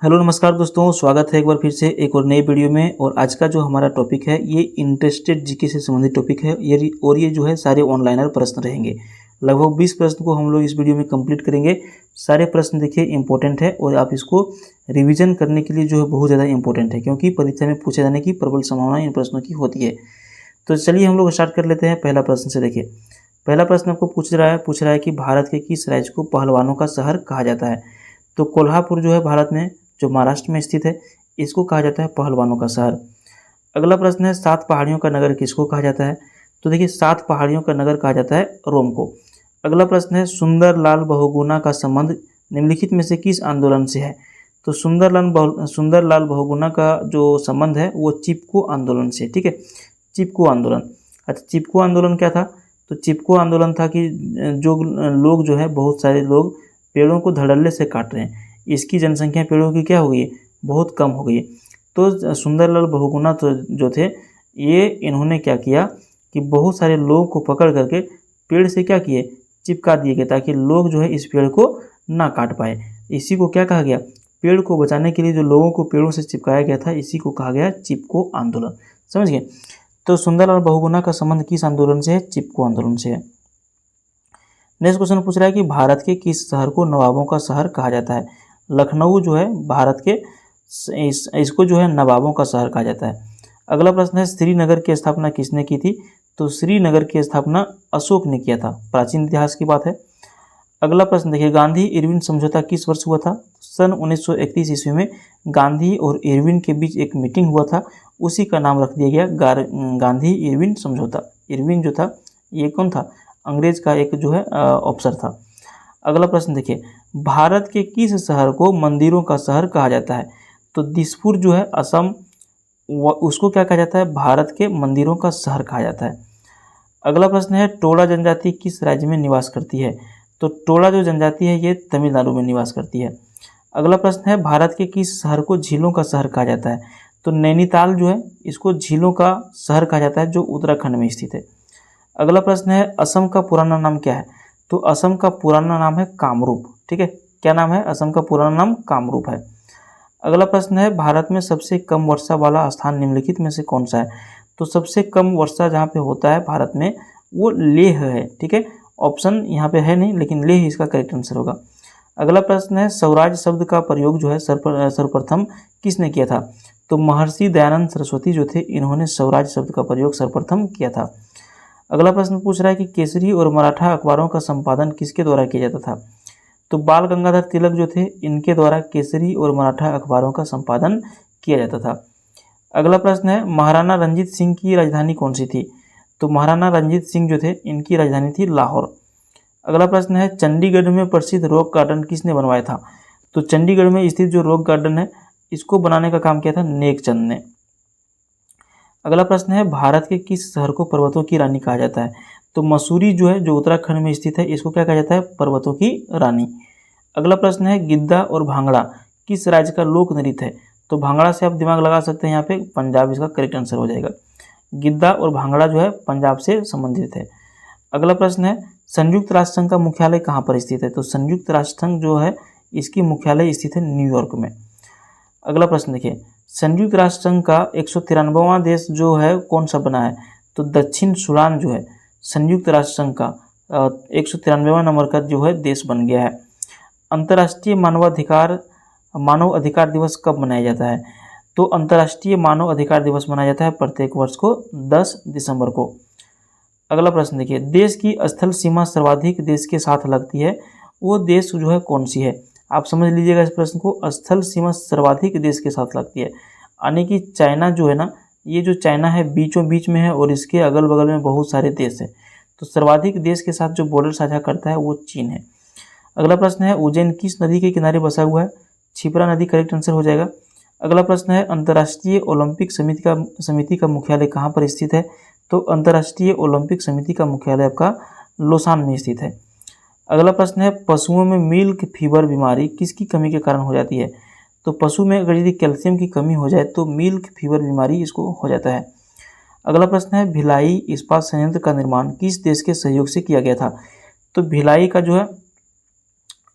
Hello नमस्कार दोस्तों, स्वागत है एक बार फिर से एक और नई वीडियो में। और आज का जो हमारा टॉपिक है ये इंटरेस्टेड जीके से संबंधित टॉपिक है। ये जो है सारे ऑनलाइनर प्रश्न रहेंगे। लगभग 20 प्रश्न को हम लोग इस वीडियो में कंप्लीट करेंगे। सारे प्रश्न देखिए इंपॉर्टेंट है और आप इसको रिवीजन करने के लिए जो है बहुत ज़्यादा इंपॉर्टेंट है, क्योंकि परीक्षा में पूछे जाने की प्रबल संभावना इन प्रश्नों की होती है। तो चलिए हम लोग स्टार्ट कर लेते हैं पहला प्रश्न से। देखिए पहला प्रश्न आपको पूछ रहा है कि भारत के किस राज्य को पहलवानों का शहर कहा जाता है। तो कोल्हापुर जो है भारत में, जो महाराष्ट्र में स्थित है, इसको कहा जाता है पहलवानों का शहर। अगला प्रश्न है 7 पहाड़ियों का नगर किसको कहा जाता है। तो देखिए 7 पहाड़ियों का नगर कहा जाता है रोम को। अगला प्रश्न है सुंदरलाल बहुगुणा का संबंध निम्नलिखित में से किस आंदोलन से है। तो सुंदरलाल बहुगुणा का जो संबंध है वो चिपको आंदोलन से। ठीक है, चिपको आंदोलन। अच्छा, चिपको आंदोलन क्या था। तो चिपको आंदोलन था कि जो लोग जो है, बहुत सारे लोग पेड़ों को धड़ल्ले से काट रहे हैं, इसकी जनसंख्या पेड़ों की क्या हो गई है, बहुत कम हो गई है। तो सुंदरलाल बहुगुणा तो जो थे, ये इन्होंने क्या किया कि बहुत सारे लोगों को पकड़ करके पेड़ से क्या किए, चिपका दिए गए, ताकि लोग जो है इस पेड़ को ना काट पाए। इसी को क्या कहा गया, पेड़ को बचाने के लिए जो लोगों को पेड़ों से चिपकाया गया था, इसी को कहा गया चिपको आंदोलन। समझ गए। तो सुंदरलाल बहुगुणा का संबंध किस आंदोलन से है, चिपको आंदोलन से है। नेक्स्ट क्वेश्चन पूछ रहा है कि भारत के किस शहर को नवाबों का शहर कहा जाता है। लखनऊ जो है भारत के इसको जो है नवाबों का शहर कहा जाता है। अगला प्रश्न है श्रीनगर की स्थापना किसने की थी। तो श्रीनगर की स्थापना अशोक ने किया था, प्राचीन इतिहास की बात है। अगला प्रश्न देखिए गांधी इरविन समझौता किस वर्ष हुआ था। सन 1931 ईस्वी में गांधी और इरविन के बीच एक मीटिंग हुआ था, उसी का नाम रख दिया गया गांधी इरविन समझौता। इरविन जो था ये कौन था, अंग्रेज का एक जो है अफसर था। अगला प्रश्न देखिए भारत के किस शहर को मंदिरों का शहर कहा जाता है। तो दिसपुर जो है असम, उसको क्या कहा जाता है, भारत के मंदिरों का शहर कहा जाता है। अगला प्रश्न है टोडा जनजाति किस राज्य में निवास करती है। तो टोडा जो जनजाति है ये तमिलनाडु में निवास करती है। अगला प्रश्न है भारत के किस शहर को झीलों का शहर कहा जाता है। तो नैनीताल जो है इसको झीलों का शहर कहा जाता है, जो उत्तराखंड में स्थित है। अगला प्रश्न है असम का पुराना नाम क्या है। तो असम का पुराना नाम है कामरूप। ठीक है, क्या नाम है, असम का पुराना नाम कामरूप है। अगला प्रश्न है भारत में सबसे कम वर्षा वाला स्थान निम्नलिखित में से कौन सा है। तो सबसे कम वर्षा जहाँ पे होता है भारत में वो लेह है। ठीक है, ऑप्शन यहाँ पे है नहीं, लेकिन लेह इसका करेक्ट आंसर होगा। अगला प्रश्न है स्वराज शब्द का प्रयोग जो है सर्वप्रथम किसने किया था। तो महर्षि दयानंद सरस्वती जो थे, इन्होंने स्वराज शब्द का प्रयोग सर्वप्रथम किया था। अगला प्रश्न पूछ रहा है कि केसरी और मराठा अखबारों का संपादन किसके द्वारा किया जाता था। तो बाल गंगाधर तिलक जो थे, इनके द्वारा केसरी और मराठा अखबारों का संपादन किया जाता था। अगला प्रश्न है महाराणा रंजीत सिंह की राजधानी कौन सी थी। तो महाराणा रंजीत सिंह जो थे, इनकी राजधानी थी लाहौर। अगला प्रश्न है चंडीगढ़ में प्रसिद्ध रॉक गार्डन किसने बनवाया था। तो चंडीगढ़ में स्थित जो रॉक गार्डन है, इसको बनाने का काम किया था नेकचंद ने। अगला प्रश्न है भारत के किस शहर को पर्वतों की रानी कहा जाता है। तो मसूरी जो है, जो उत्तराखंड में स्थित है, इसको क्या कहा जाता है, पर्वतों की रानी। अगला प्रश्न है गिद्दा और भांगड़ा किस राज्य का लोक नृत्य है। तो भांगड़ा से आप दिमाग लगा सकते हैं, यहाँ पे पंजाब इसका करेक्ट आंसर हो जाएगा। गिद्दा और भांगड़ा जो है पंजाब से संबंधित है। अगला प्रश्न है संयुक्त राष्ट्र संघ का मुख्यालय कहाँ पर स्थित है। तो संयुक्त राष्ट्र संघ जो है, इसकी मुख्यालय स्थित है न्यूयॉर्क में। अगला प्रश्न देखिए संयुक्त राष्ट्र संघ का 193वां देश जो है कौन सा बना है। तो दक्षिण सूडान जो है संयुक्त राष्ट्र संघ का 193वां नंबर का जो है देश बन गया है। अंतर्राष्ट्रीय मानव अधिकार दिवस कब मनाया जाता है। तो अंतर्राष्ट्रीय मानव अधिकार दिवस मनाया जाता है प्रत्येक वर्ष को 10 दिसंबर को। अगला प्रश्न देखिए देश की स्थल सीमा सर्वाधिक देश के साथ लगती है, वो देश जो है कौन सी है। आप समझ लीजिएगा इस प्रश्न को, स्थल सीमा सर्वाधिक देश के साथ लगती है, यानी कि चाइना जो है ना, ये जो चाइना है बीचों बीच में है और इसके अगल बगल में बहुत सारे देश है। तो सर्वाधिक देश के साथ जो बॉर्डर साझा करता है वो चीन है। अगला प्रश्न है उज्जैन किस नदी के किनारे बसा हुआ है। क्षिप्रा नदी करेक्ट आंसर हो जाएगा। अगला प्रश्न है अंतर्राष्ट्रीय ओलंपिक समिति का मुख्यालय कहाँ पर स्थित है। तो अंतर्राष्ट्रीय ओलंपिक समिति का मुख्यालय आपका लोसान में स्थित है। अगला प्रश्न है पशुओं में मिल्क फीवर बीमारी किसकी कमी के कारण हो जाती है। तो पशु में अगर यदि कैल्शियम की कमी हो जाए तो मिल्क फीवर बीमारी इसको हो जाता है। अगला प्रश्न है भिलाई इस्पात संयंत्र का निर्माण किस देश के सहयोग से किया गया था। तो भिलाई का जो है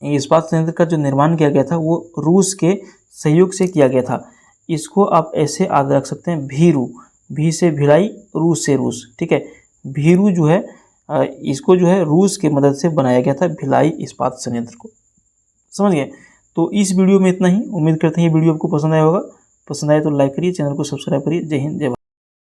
इस्पात संयंत्र का जो निर्माण किया गया था वो रूस के सहयोग से किया गया था। इसको आप ऐसे याद रख सकते हैं, भीरू, भी से भिलाई, रूस से रूस, ठीक है। भीरू जो है इसको जो है रूस की मदद से बनाया गया था, भिलाई इस्पात संयंत्र को। समझ गए। तो इस वीडियो में इतना ही। उम्मीद करते हैं ये वीडियो आपको पसंद आया होगा। पसंद आए तो लाइक करिए, चैनल को सब्सक्राइब करिए। जय हिंद, जय भारत।